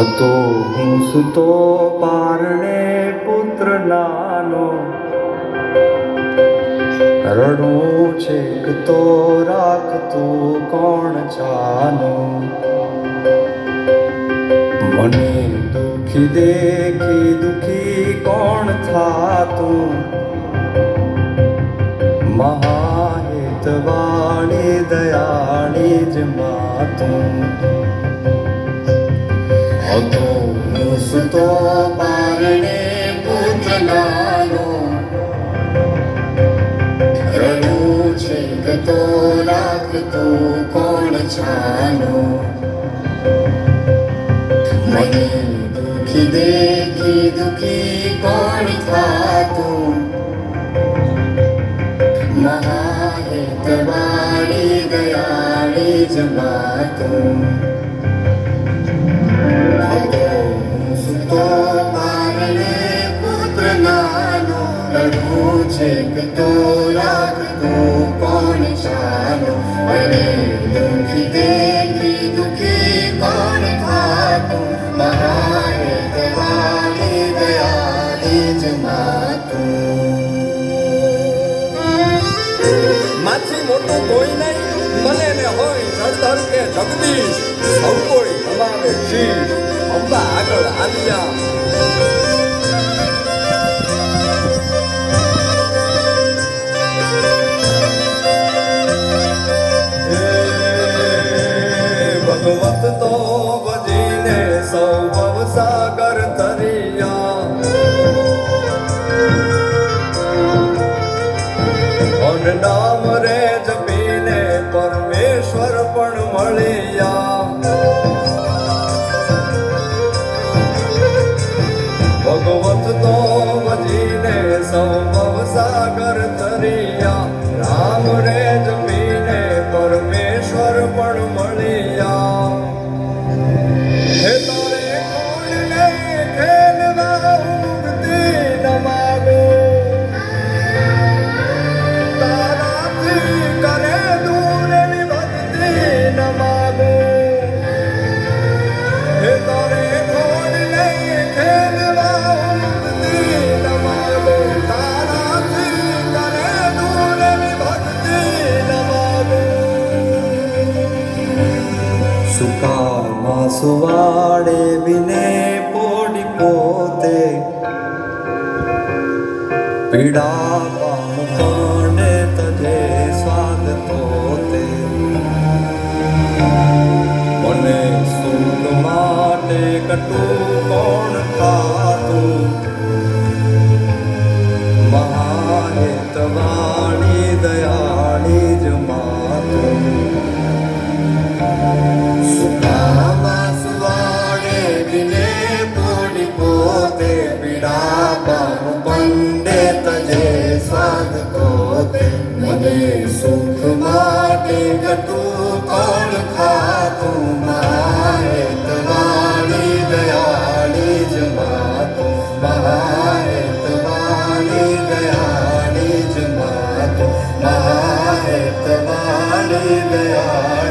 હતો હું સૂતો પારણે પુત્ર નાનો, રડું છેક તો રાખતું કોણ છાનો. મને દુખી દેખી દુખી કોણ થાતું, મહાહિતવાળી દયાળી જ માતું. હતો હું સૂતો પારણે પુત્ર નાનો, રડું છેક તો રાખતું કોણ છાનો. મને દુખી દેખી દુખી કોણ થાતું, મહાહિતવાળી દયાળી જ માતું. છેક તો રાખતું કોણ છાનો. મને દુખી દેખી દુખી કોણ થાતું, મહાહિતવાળી દયાળી જ માતું. માથી મોટું કોઈ નહીં, મને ને હોય જળધર કે જગદીશ, સૌ કોઈ હલાવે શીશ, અંબા આગળ આવ્યા. ભગવત તો ભજીને સૌ ભવસાગર તરિયા, અન નામ રે જપીને પરમેશ્વર પણ મળ્યા. ભગવત તો ભજીને સૌ ભવસાગર તરિયા, રામ રે જપીને પરમેશ્વર પણ મળ્યા. હે તારે કોણને ખેલવા ઉગતી ન માગો, તારાથી કરે દૂર ભક્તિ ન માગો. હે તારે કોણને ખેલવા ઉગતી ન માગો, તારાથી કરે દૂર ભક્તિ ન માગો. સુકામાં સુવાડે વિને પોડી પોતે, પીડા પામુને તજે સ્વાદ તોતે. મને સુખ માટે કટું કોણ ખાતું, મહાહિતવાળી દયાળી જ માતું. સુકામાં સુવાડે વિને પોડી પોતે, પીડા પામુ પંડે તજે સ્વાદ તોતે. મને સુખ માટે કટું કોણ ખાતું, મહાહિતવાળી દયાળી જ માતું. મહાહિતવાળી દયાળી જ માતું. મહાહિતવાળી દયાળી